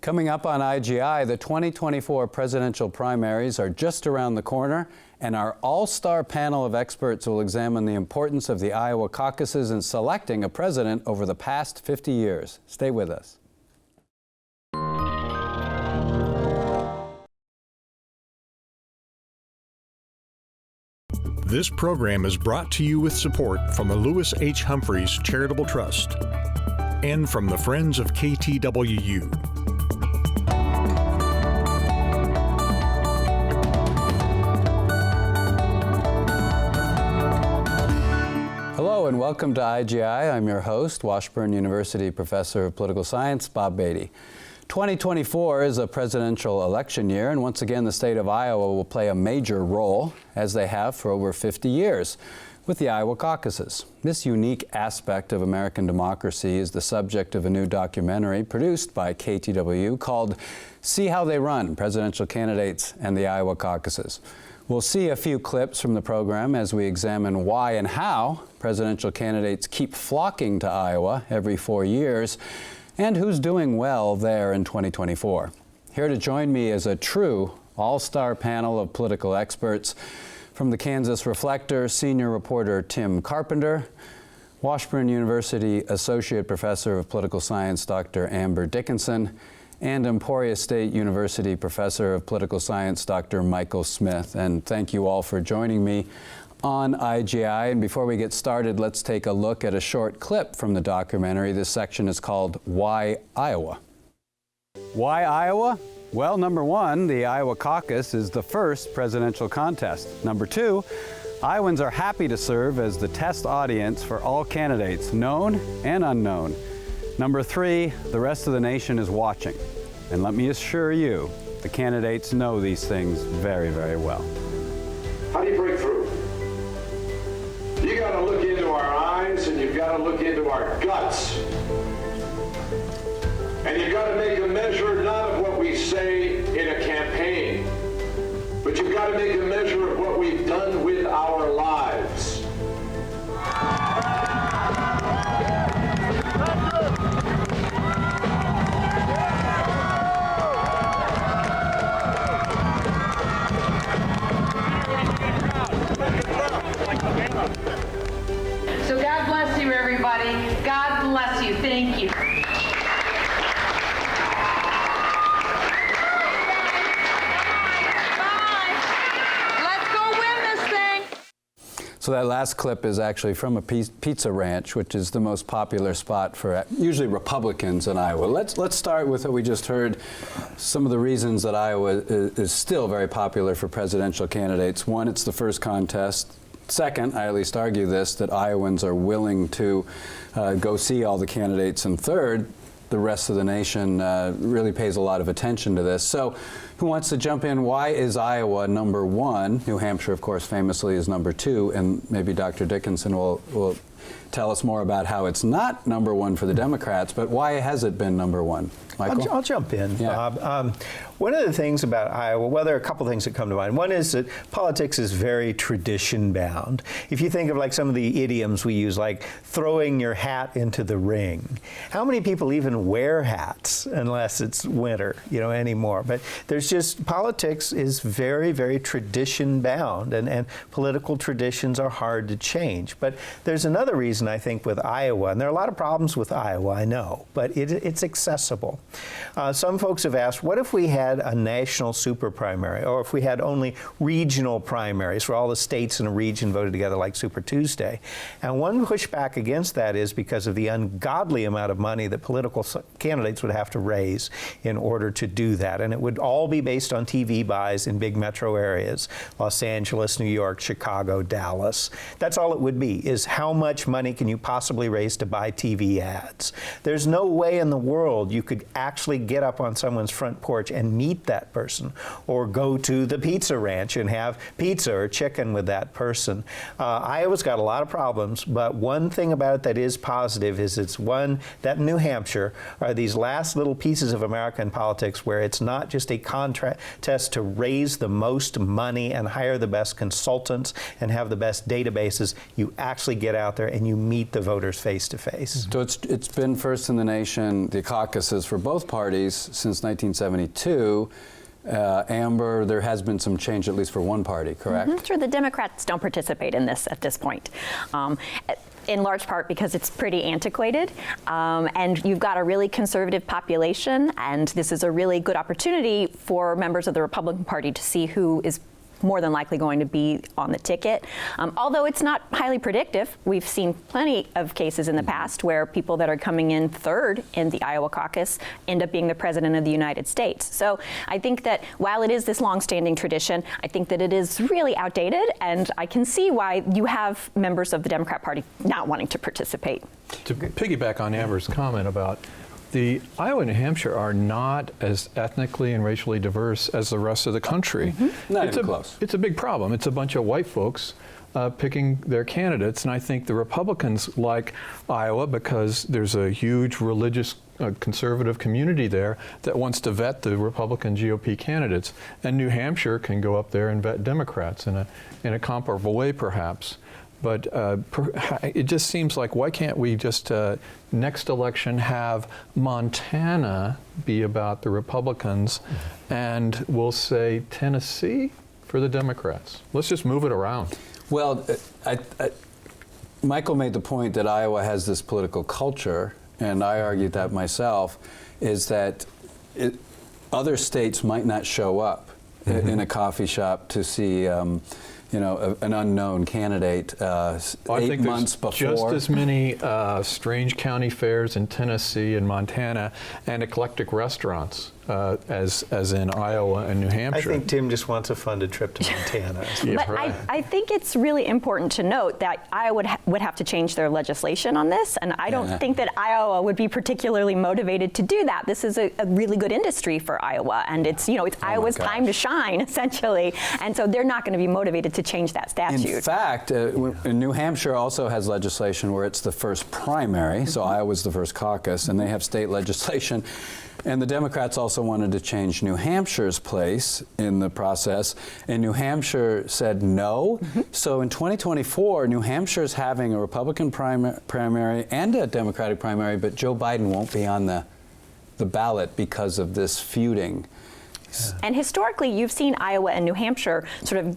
Coming up on IGI, the 2024 presidential primaries are just around the corner, and our all-star panel of experts will examine the importance of the Iowa caucuses in selecting a president over the past 50 years. Stay with us. This program is brought to you with support from the Lewis H. Humphreys Charitable Trust and from the Friends of KTWU. Hello and welcome to IGI. I'm your host, Washburn University Professor of Political Science, Bob Beatty. 2024 is a presidential election year, and once again the state of Iowa will play a major role, as they have for over 50 years, with the Iowa caucuses. This unique aspect of American democracy is the subject of a new documentary produced by KTWU called See How They Run, Presidential Candidates and the Iowa Caucuses. We'll see a few clips from the program as we examine why and how presidential candidates keep flocking to Iowa every 4 years, and who's doing well there in 2024. Here to join me is a true all-star panel of political experts. From the Kansas Reflector, senior reporter Tim Carpenter, Washburn University Associate Professor of Political Science Dr. Amber Dickinson, and Emporia State University Professor of Political Science Dr. Michael Smith. And thank you all for joining me on IGI. And before we get started, let's take a look at a short clip from the documentary. This section is called Why Iowa? Why Iowa? Well, number one, the Iowa caucus is the first presidential contest. Number two, Iowans are happy to serve as the test audience for all candidates, known and unknown. Number three, the rest of the nation is watching. And let me assure you, the candidates know these things very, very well. How do you break through? You got to look into our eyes and you've got to look into our guts. And you've got to make a measure not of what we say in a campaign, but you've got to make a measure of what we've done with our lives. So God bless you, everybody. God bless you. Thank you. So that last clip is actually from a pizza ranch, which is the most popular spot for usually Republicans in Iowa. Let's start with what we just heard, some of the reasons that Iowa is still very popular for presidential candidates. One, it's the first contest. Second, I at least argue this, that Iowans are willing to go see all the candidates. And third, the rest of the nation really pays a lot of attention to this. So who wants to jump in? Why is Iowa number one? New Hampshire, of course, famously is number two, and maybe Dr. Dickinson will tell us more about how it's not number one for the Democrats, but why has it been number one? Michael? I'll jump in, yeah. Bob. One of the things about Iowa, well, there are a couple things that come to mind. One is that politics is very tradition-bound. If you think of like some of the idioms we use, like throwing your hat into the ring, how many people even wear hats unless it's winter, anymore? But there's just, politics is very, very tradition-bound, and political traditions are hard to change. But there's another reason, I think, with Iowa, and there are a lot of problems with Iowa, I know, but it's accessible. Some folks have asked, what if we had a national super primary, or if we had only regional primaries where all the states in a region voted together like Super Tuesday? And one pushback against that is because of the ungodly amount of money that political candidates would have to raise in order to do that. And it would all be based on TV buys in big metro areas, Los Angeles, New York, Chicago, Dallas. That's all it would be, is how much money can you possibly raise to buy TV ads? There's no way in the world you could actually get up on someone's front porch and meet that person, or go to the pizza ranch and have pizza or chicken with that person. Iowa's got a lot of problems, but one thing about it that is positive is that New Hampshire are these last little pieces of American politics where it's not just a contest to raise the most money and hire the best consultants and have the best databases. You actually get out there and you meet the voters face to face. So it's been first in the nation, the caucuses for both parties since 1972. Amber, there has been some change, at least for one party, correct? Mm-hmm. Sure, the Democrats don't participate in this at this point. In large part because it's pretty antiquated, and you've got a really conservative population, and this is a really good opportunity for members of the Republican Party to see who is more than likely going to be on the ticket. Although it's not highly predictive, we've seen plenty of cases in the past where people that are coming in third in the Iowa caucus end up being the president of the United States. So I think that while it is this long-standing tradition, I think that it is really outdated, and I can see why you have members of the Democrat Party not wanting to participate. To piggyback on Amber's comment about the Iowa and New Hampshire are not as ethnically and racially diverse as the rest of the country. Not even close. It's a big problem. It's a bunch of white folks picking their candidates, and I think the Republicans like Iowa because there's a huge religious conservative community there that wants to vet the Republican GOP candidates, and New Hampshire can go up there and vet Democrats in a comparable way, perhaps. But it just seems like, why can't we just next election have Montana be about the Republicans, and we'll say Tennessee for the Democrats? Let's just move it around. Well, Michael made the point that Iowa has this political culture, and I argued that myself, is that other states might not show up in a coffee shop to see an unknown candidate 8 months before. Just as many strange county fairs in Tennessee and Montana and eclectic restaurants as in Iowa and New Hampshire. I think Tim just wants a funded trip to Montana. Yeah, But right. I think it's really important to note that Iowa would have to change their legislation on this, and I don't think that Iowa would be particularly motivated to do that. This is a really good industry for Iowa, and it's Iowa's time to shine, essentially, and so they're not going to be motivated to change that statute. In fact, New Hampshire also has legislation where it's the first primary, so Iowa's the first caucus, and they have state legislation. And the Democrats also wanted to change New Hampshire's place in the process, and New Hampshire said no. So in 2024, New Hampshire is having a Republican primary and a Democratic primary, but Joe Biden won't be on the ballot because of this feuding. And historically, you've seen Iowa and New Hampshire sort of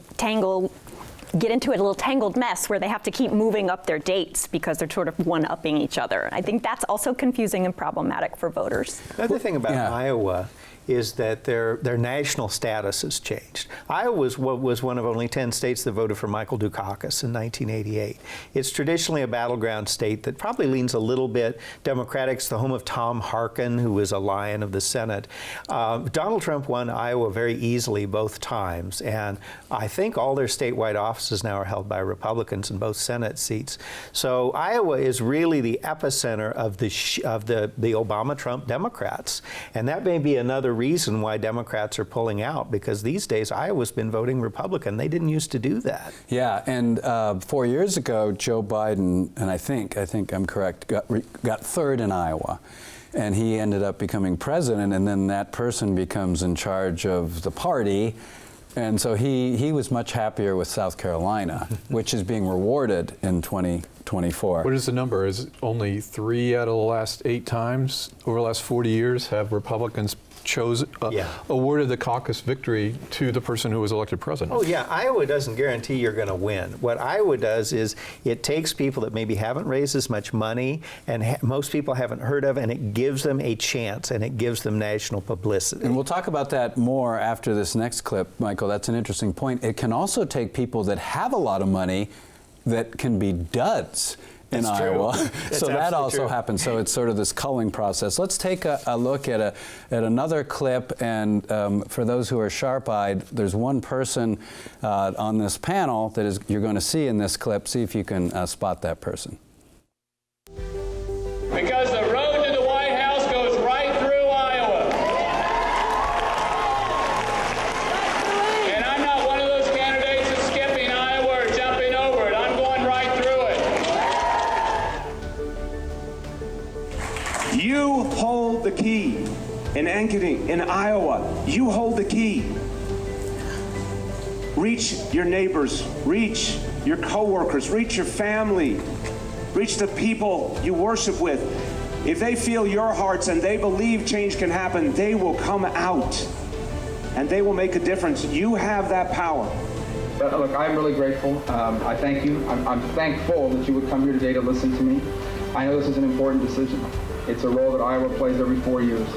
get into a little tangled mess where they have to keep moving up their dates because they're sort of one-upping each other. I think that's also confusing and problematic for voters. Another thing about Iowa is that their national status has changed. Iowa was one of only 10 states that voted for Michael Dukakis in 1988. It's traditionally a battleground state that probably leans a little bit Democratic. It's the home of Tom Harkin, who was a lion of the Senate. Donald Trump won Iowa very easily both times, and I think all their statewide offices now are held by Republicans in both Senate seats. So Iowa is really the epicenter of the Obama-Trump Democrats, and that may be another reason why Democrats are pulling out, because these days Iowa's been voting Republican. They didn't used to do that. Yeah, and 4 years ago, Joe Biden, and I think I'm correct, got third in Iowa, and he ended up becoming president, and then that person becomes in charge of the party. And so he was much happier with South Carolina, which is being rewarded in 2024. What is the number? Is it only 3 out of the last 8 times over the last 40 years have Republicans awarded the caucus victory to the person who was elected president? Oh yeah, Iowa doesn't guarantee you're going to win. What Iowa does is it takes people that maybe haven't raised as much money and most people haven't heard of, and it gives them a chance, and it gives them national publicity. And we'll talk about that more after this next clip, Michael. That's an interesting point. It can also take people that have a lot of money that can be duds in Iowa. So that also happens. So it's sort of this culling process. Let's take a look at another clip. And for those who are sharp-eyed, there's one person on this panel that you're going to see in this clip. See if you can spot that person. Because the road to the White House goes right through Iowa. And I'm not one of those candidates that's skipping Iowa or jumping over it. I'm going right through it. You hold the key in Ankeny, in Iowa. You hold the key. Reach your neighbors, reach your coworkers, reach your family. reach the people you worship with. If they feel your hearts and they believe change can happen, they will come out and they will make a difference. You have that power. Look, I'm really grateful. I thank you. I'm thankful that you would come here today to listen to me. I know this is an important decision. It's a role that Iowa plays every 4 years.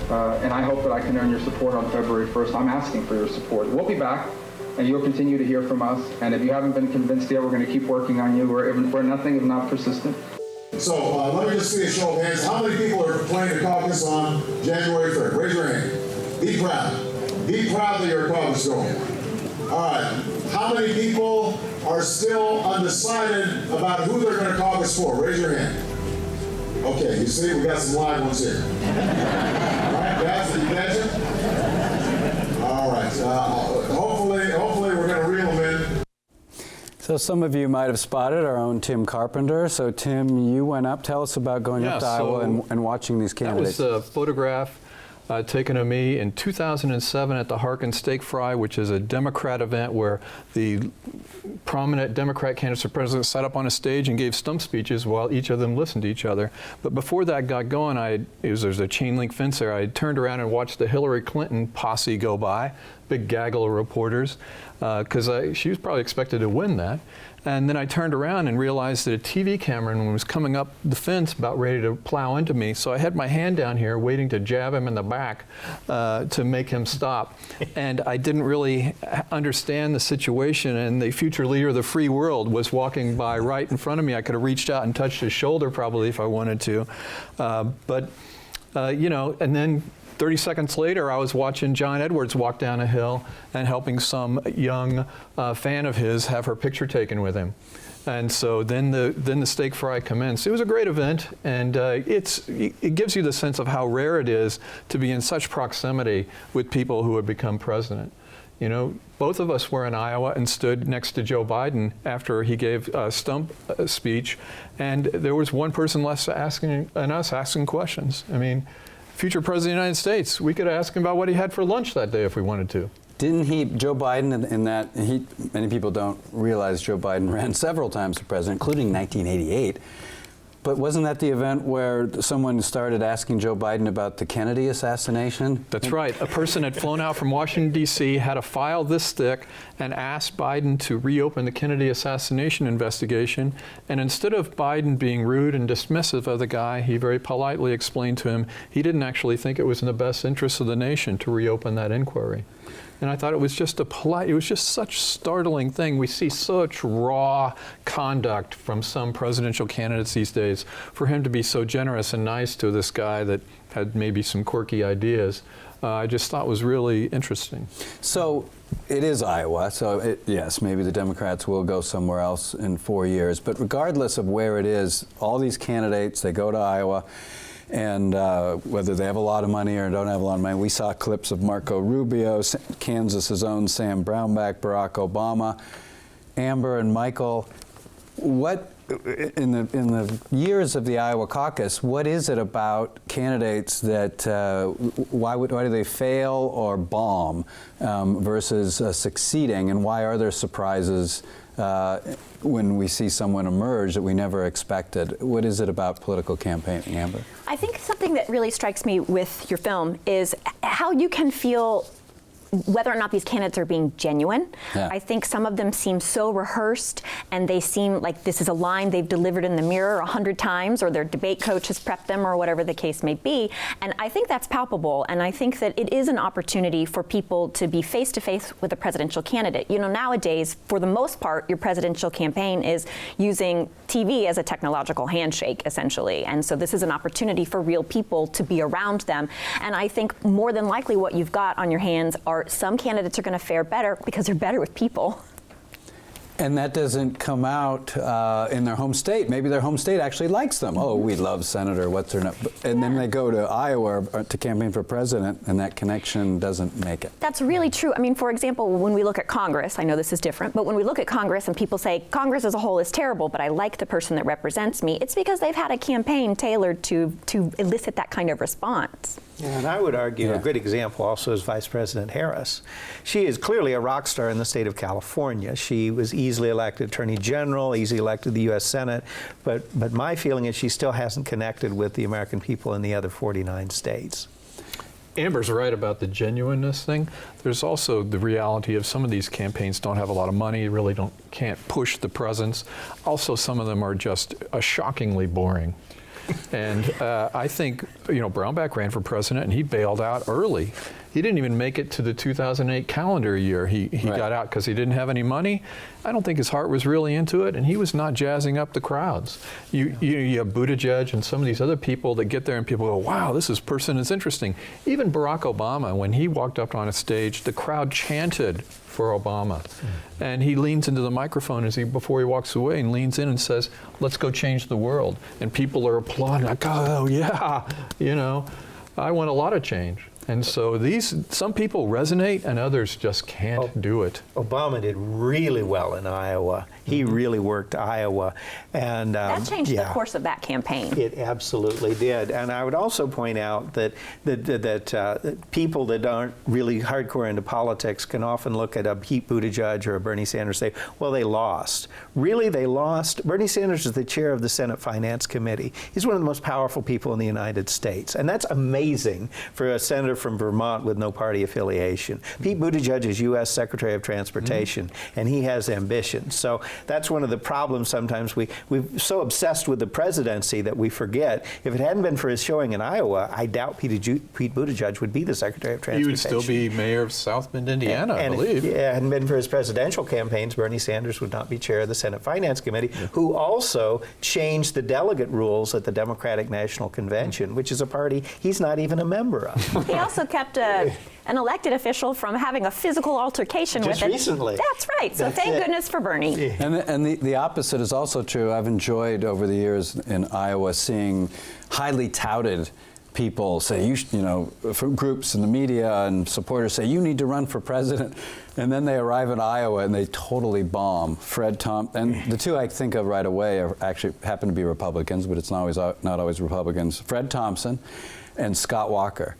And I hope that I can earn your support on February 1st. I'm asking for your support. We'll be back, and you'll continue to hear from us. And if you haven't been convinced yet, we're going to keep working on you. We're nothing if not persistent. So let me just see a show of hands. How many people are playing the caucus on January 3rd? Raise your hand. Be proud. Be proud that you're a caucus going. All right. How many people are still undecided about who they're going to caucus for? Raise your hand. Okay, you see, we got some live ones here. All right, guys, did you catch it? All right. Hopefully we're going to reel them in. So some of you might have spotted our own Tim Carpenter. So Tim, you went up. Tell us about going up to Iowa and watching these candidates. That was a photograph taken of me in 2007 at the Harkin Steak Fry, which is a Democrat event where the prominent Democrat candidates for president sat up on a stage and gave stump speeches while each of them listened to each other. But before that got going, there's a chain link fence there. I turned around and watched the Hillary Clinton posse go by, big gaggle of reporters, because she was probably expected to win that. And then I turned around and realized that a TV cameraman was coming up the fence about ready to plow into me. So I had my hand down here waiting to jab him in the back to make him stop. And I didn't really understand the situation, and the future leader of the free world was walking by right in front of me. I could have reached out and touched his shoulder probably if I wanted to. You know, and then 30 seconds later, I was watching John Edwards walk down a hill and helping some young fan of his have her picture taken with him. And so then the steak fry commenced. It was a great event, and it gives you the sense of how rare it is to be in such proximity with people who have become president. You know, both of us were in Iowa and stood next to Joe Biden after he gave a stump speech, and there was one person less asking questions. I mean, future president of the United States, we could ask him about what he had for lunch that day if we wanted to. Didn't Joe Biden, many people don't realize Joe Biden ran several times for president, including 1988. But wasn't that the event where someone started asking Joe Biden about the Kennedy assassination? That's right. A person had flown out from Washington, D.C., had a file this thick, and asked Biden to reopen the Kennedy assassination investigation. And instead of Biden being rude and dismissive of the guy, he very politely explained to him he didn't actually think it was in the best interest of the nation to reopen that inquiry. And I thought it was just it was just such startling thing. We see such raw conduct from some presidential candidates these days. For him to be so generous and nice to this guy that had maybe some quirky ideas, I just thought was really interesting. So it is Iowa, so yes, maybe the Democrats will go somewhere else in 4 years. But regardless of where it is, all these candidates, they go to Iowa. And whether they have a lot of money or don't have a lot of money, we saw clips of Marco Rubio, Kansas's own Sam Brownback, Barack Obama, Amber and Michael. What in the years of the Iowa caucus, what is it about candidates that why do they fail or bomb versus succeeding, and why are there surprises when we see someone emerge that we never expected? What is it about political campaigning, Amber? I think something that really strikes me with your film is how you can feel whether or not these candidates are being genuine. Yeah. I think some of them seem so rehearsed, and they seem like this is a line they've delivered in the mirror 100 times, or their debate coach has prepped them, or whatever the case may be. And I think that's palpable, and I think that it is an opportunity for people to be face-to-face with a presidential candidate. You know, nowadays, for the most part, your presidential campaign is using TV as a technological handshake, essentially. And so this is an opportunity for real people to be around them. And I think more than likely what you've got on your hands are some candidates are going to fare better because they're better with people. And that doesn't come out in their home state. Maybe their home state actually likes them. Oh, we love Senator what's her name. And then they go to Iowa to campaign for president, and that connection doesn't make it. That's really true. I mean, for example, when we look at Congress, I know this is different, but when we look at Congress and people say Congress as a whole is terrible, but I like the person that represents me, it's because they've had a campaign tailored to elicit that kind of response. And I would argue a good example also is Vice President Harris. She is clearly a rock star in the state of California. She was easily elected Attorney General, easily elected the U.S. Senate, but my feeling is she still hasn't connected with the American people in the other 49 states. Amber's right about the genuineness thing. There's also the reality of some of these campaigns don't have a lot of money, really can't push the presence. Also, some of them are just shockingly boring. And I think, Brownback ran for president and he bailed out early. He didn't even make it to the 2008 calendar year. He got out because he didn't have any money. I don't think his heart was really into it, and he was not jazzing up the crowds. You have Buttigieg and some of these other people that get there and people go, wow, this person is interesting. Even Barack Obama, when he walked up on a stage, the crowd chanted for Obama. And he leans into the microphone before he walks away and leans in and says, let's go change the world. And people are applauding, like, oh yeah, I want a lot of change. And so some people resonate and others just can't do it. Obama did really well in Iowa. He really worked Iowa. And that changed the course of that campaign. It absolutely did. And I would also point out that people that aren't really hardcore into politics can often look at a Pete Buttigieg or a Bernie Sanders and say, well, they lost. Really, they lost? Bernie Sanders is the chair of the Senate Finance Committee. He's one of the most powerful people in the United States. And that's amazing for a senator from Vermont with no party affiliation. Pete Buttigieg is U.S. Secretary of Transportation, and he has ambitions. So that's one of the problems sometimes. We're so obsessed with the presidency that we forget. If it hadn't been for his showing in Iowa, I doubt Pete Buttigieg would be the Secretary of Transportation. He would still be mayor of South Bend, Indiana, I believe. If it hadn't been for his presidential campaigns, Bernie Sanders would not be chair of the Senate Finance Committee, who also changed the delegate rules at the Democratic National Convention, which is a party he's not even a member of. He also kept an elected official from having a physical altercation with it. Just recently. That's right. So thank goodness for Bernie. Yeah. And the opposite is also true. I've enjoyed over the years in Iowa seeing highly touted people say, from groups in the media and supporters say, you need to run for president. And then they arrive in Iowa and they totally bomb. Fred Thompson, and the two I think of right away actually happen to be Republicans, but it's not always Republicans. Fred Thompson and Scott Walker.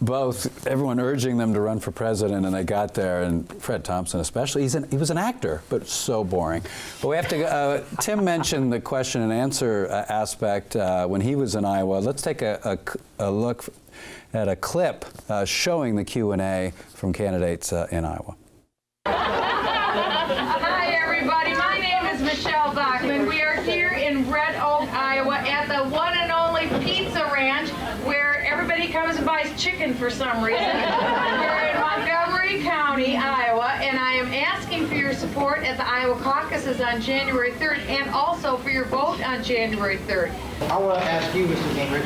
Both, everyone urging them to run for president, and they got there, and Fred Thompson especially, he was an actor, but so boring. But we have to, Tim mentioned the question and answer aspect when he was in Iowa. Let's take a look at a clip showing the Q&A from candidates in Iowa. Hi, everybody. My name is Michelle Bachman. We are here in Red Oak, Iowa, at the one and only Pizza Ranch, where everybody comes and buys chicken for some reason. We're in Montgomery County, Iowa, and I am asking for your support at the Iowa Caucus is on January 3rd, and also for your vote on January 3rd. I want to ask you, Mr. Gingrich,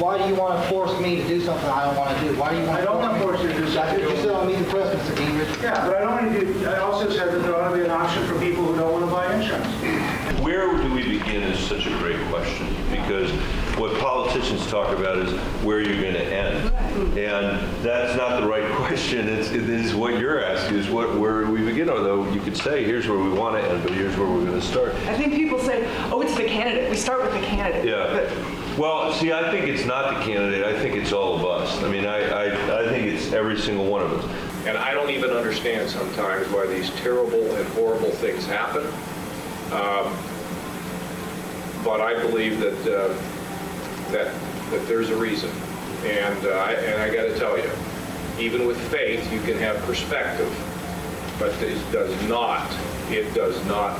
why do you want to force me to do something I don't want to do? Why do you want I don't want to force you to do something. You still don't meet the press, Mr. Gingrich. Yeah, but I also said that there ought to be an option for people who don't want to buy insurance. Where do we begin is such a great question, because what politicians talk about is where you're going to end. And that's not the right question. It is what you're asking, is where we begin. Although you could say, here's where we want to end, but here's where we're going to start. I think people say, oh, it's the candidate. We start with the candidate. Yeah. Well, see, I think it's not the candidate. I think it's all of us. I mean, I think it's every single one of us. And I don't even understand sometimes why these terrible and horrible things happen. But I believe that that there's a reason, and I got to tell you, even with faith, you can have perspective, but it does not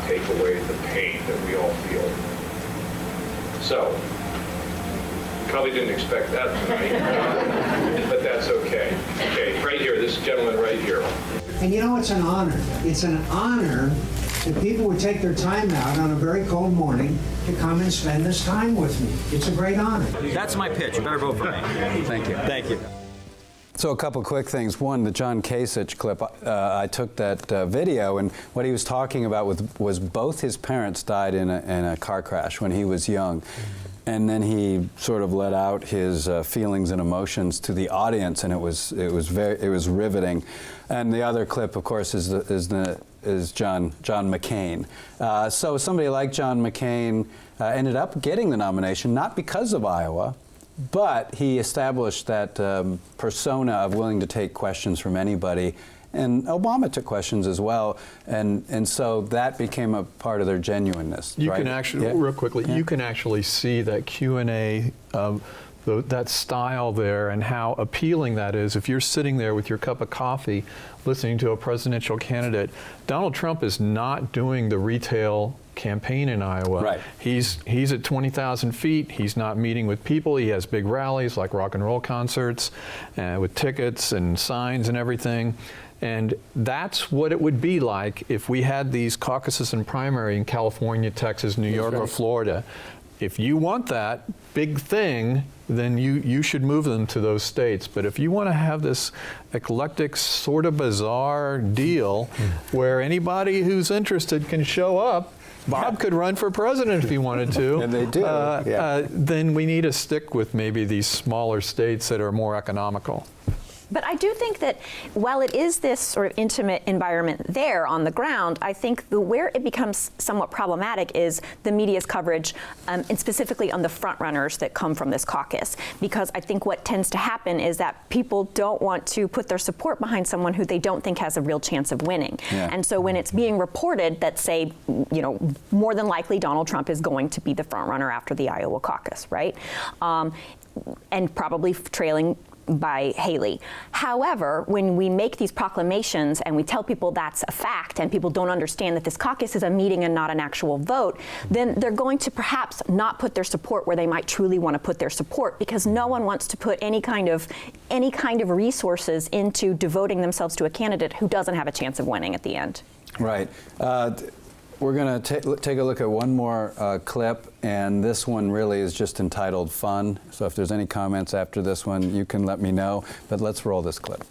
take away the pain that we all feel. So, probably didn't expect that tonight, but that's okay. Okay, right here, this gentleman right here. And it's an honor. It's an honor that people would take their time out on a very cold morning to come and spend this time with me. It's a great honor. That's my pitch. You better vote for me. Thank you. Thank you. So a couple quick things. One, the John Kasich clip, I took that video, and what he was talking about was both his parents died in a car crash when he was young. And then he sort of let out his feelings and emotions to the audience, and it was riveting. And the other clip, of course, is John McCain. So somebody like John McCain ended up getting the nomination, not because of Iowa, But he established that persona of willing to take questions from anybody. And Obama took questions as well, and so that became a part of their genuineness. You right? can actually, real quickly, you can actually see that Q&A, that style there, and how appealing that is. If you're sitting there with your cup of coffee, listening to a presidential candidate, Donald Trump is not doing the retail campaign in Iowa. Right. He's at 20,000 feet. He's not meeting with people. He has big rallies like rock and roll concerts with tickets and signs and everything. And that's what it would be like if we had these caucuses and primary in California, Texas, New York, or Florida. If you want that big thing, then you should move them to those states. But if you want to have this eclectic, sort of bizarre deal where anybody who's interested can show up, Bob could run for president if he wanted to. And they do. Then we need to stick with maybe these smaller states that are more economical. But I do think that while it is this sort of intimate environment there on the ground, I think where it becomes somewhat problematic is the media's coverage, and specifically on the front runners that come from this caucus. Because I think what tends to happen is that people don't want to put their support behind someone who they don't think has a real chance of winning. Yeah. And so when it's being reported that, say, more than likely Donald Trump is going to be the front runner after the Iowa caucus, right? And probably trailing by Haley. However, when we make these proclamations and we tell people that's a fact and people don't understand that this caucus is a meeting and not an actual vote, then they're going to perhaps not put their support where they might truly want to put their support, because no one wants to put any kind of resources into devoting themselves to a candidate who doesn't have a chance of winning at the end. Right. We're going to take a look at one more clip, and this one really is just entitled Fun. So if there's any comments after this one, you can let me know. But let's roll this clip.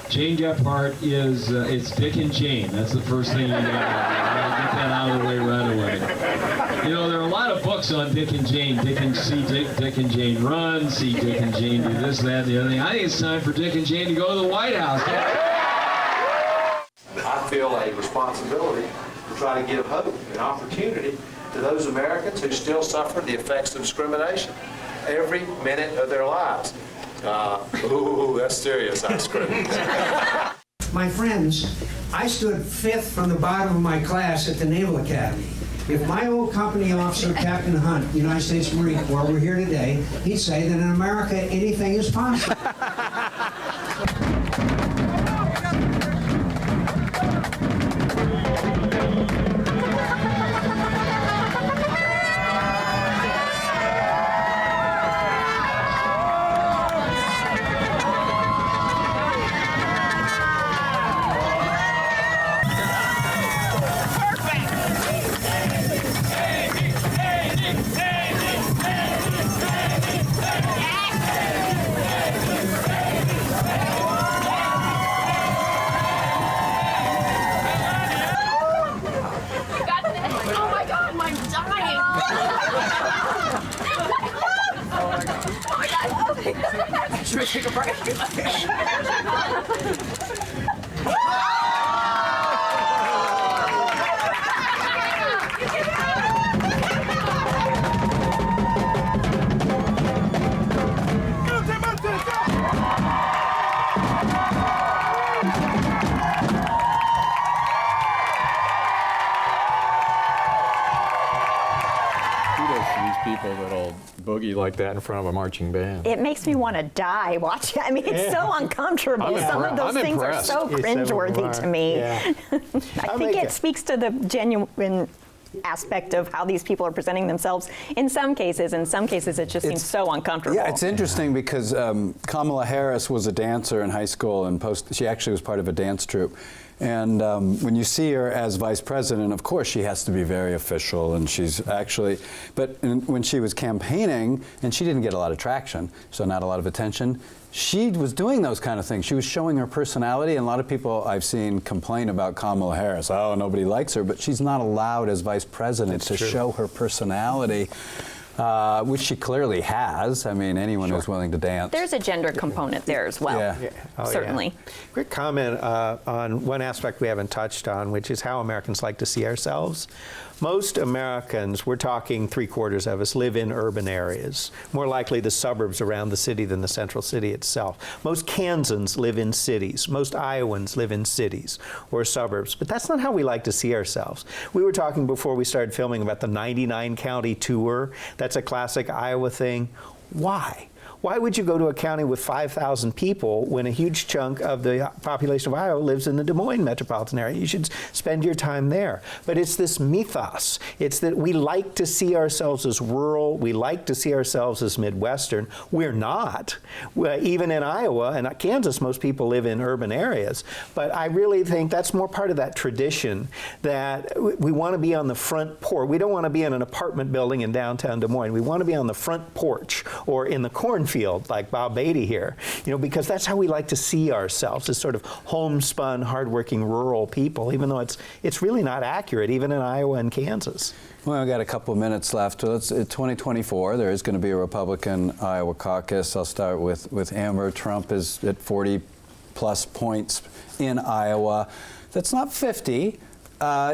Jane Gephardt is, it's Dick and Jane. That's the first thing you got to get that out of the way right away. There are a lot of books on Dick and Jane. Dick and Jane run, see Dick and Jane do this, that, and the other thing. I think it's time for Dick and Jane to go to the White House. I feel a responsibility to try to give hope and opportunity to those Americans who still suffer the effects of discrimination every minute of their lives. Ooh, that's serious, I scream. My friends, I stood 5th from the bottom of my class at the Naval Academy. If my old company officer, Captain Hunt, United States Marine Corps, were here today, he'd say that in America, anything is possible. Should we take a break? People that'll boogie like that in front of a marching band. It makes me want to die watching. I mean, it's so uncomfortable. Some of those things are so cringeworthy to me. Yeah. I think it speaks to the genuine aspect of how these people are presenting themselves in some cases. In some cases, it just seems so uncomfortable. Yeah, it's interesting because Kamala Harris was a dancer in high school, and she actually was part of a dance troupe. And when you see her as vice president, of course, she has to be very official, and she's actually, but when she was campaigning, and she didn't get a lot of traction, so not a lot of attention, she was doing those kind of things. She was showing her personality, and a lot of people I've seen complain about Kamala Harris. Oh, nobody likes her, but she's not allowed as vice president to show her personality. which she clearly has. I mean, anyone who's willing to dance. There's a gender component there as well. Yeah. Certainly. Quick comment on one aspect we haven't touched on, which is how Americans like to see ourselves. Most Americans, we're talking 3/4 of us, live in urban areas, more likely the suburbs around the city than the central city itself. Most Kansans live in cities. Most Iowans live in cities or suburbs. But that's not how we like to see ourselves. We were talking before we started filming about the 99 county tour. That's a classic Iowa thing. Why? Why would you go to a county with 5,000 people when a huge chunk of the population of Iowa lives in the Des Moines metropolitan area? You should spend your time there. But it's this mythos. It's that we like to see ourselves as rural. We like to see ourselves as Midwestern. We're not. Even in Iowa and Kansas, most people live in urban areas. But I really think that's more part of that tradition that we want to be on the front porch. We don't want to be in an apartment building in downtown Des Moines. We want to be on the front porch or in the cornfield like Bob Beatty here, because that's how we like to see ourselves as sort of homespun, hardworking, rural people, even though it's really not accurate, even in Iowa and Kansas. Well, we've got a couple of minutes left. It's 2024. There is going to be a Republican Iowa caucus. I'll start with Amber. Trump is at 40-plus points in Iowa. That's not 50.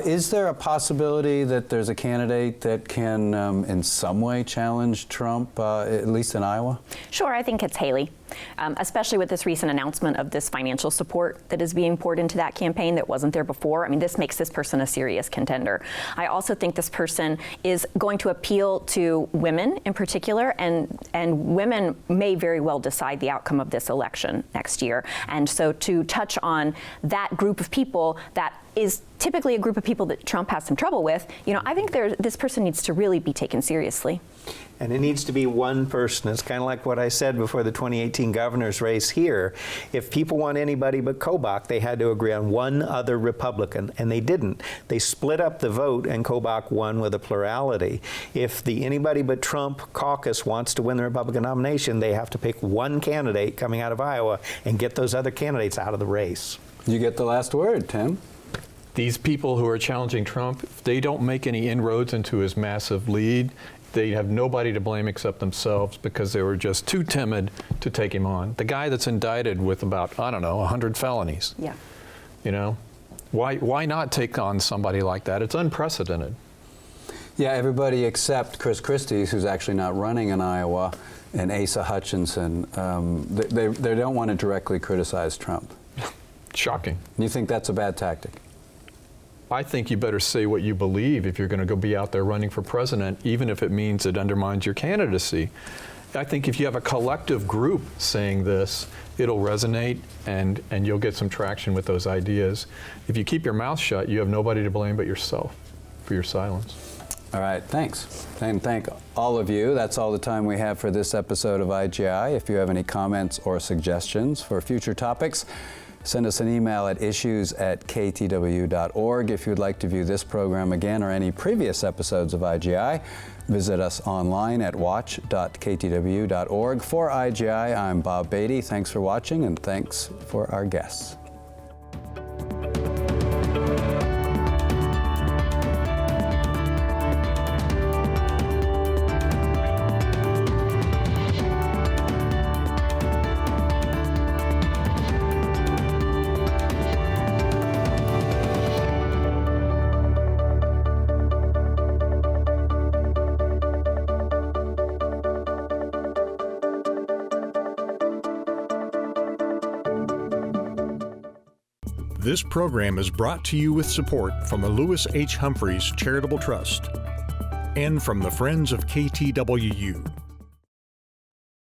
Is there a possibility that there's a candidate that can in some way challenge Trump, at least in Iowa? Sure, I think it's Haley, especially with this recent announcement of this financial support that is being poured into that campaign that wasn't there before. I mean, this makes this person a serious contender. I also think this person is going to appeal to women in particular, and women may very well decide the outcome of this election next year. And so to touch on that group of people that is typically a group of people that Trump has some trouble with, I think this person needs to really be taken seriously. And it needs to be one person. It's kind of like what I said before the 2018 governor's race here. If people want anybody but Kobach, they had to agree on one other Republican, and they didn't. They split up the vote, and Kobach won with a plurality. If the anybody but Trump caucus wants to win the Republican nomination, they have to pick one candidate coming out of Iowa and get those other candidates out of the race. You get the last word, Tim. These people who are challenging Trump, if they don't make any inroads into his massive lead, they have nobody to blame except themselves because they were just too timid to take him on. The guy that's indicted with about, 100 felonies. Yeah. Why not take on somebody like that? It's unprecedented. Yeah, everybody except Chris Christie, who's actually not running in Iowa, and Asa Hutchinson, they don't want to directly criticize Trump. Shocking. You think that's a bad tactic? I think you better say what you believe if you're going to go be out there running for president, even if it means it undermines your candidacy. I think if you have a collective group saying this, it'll resonate and you'll get some traction with those ideas. If you keep your mouth shut, you have nobody to blame but yourself for your silence. All right, thanks. And thank all of you. That's all the time we have for this episode of IGI. If you have any comments or suggestions for future topics, send us an email at issues@ktwu.org. If you'd like to view this program again or any previous episodes of IGI, visit us online at watch.ktwu.org. For IGI, I'm Bob Beatty. Thanks for watching, and thanks for our guests. This program is brought to you with support from the Lewis H. Humphreys Charitable Trust and from the Friends of KTWU.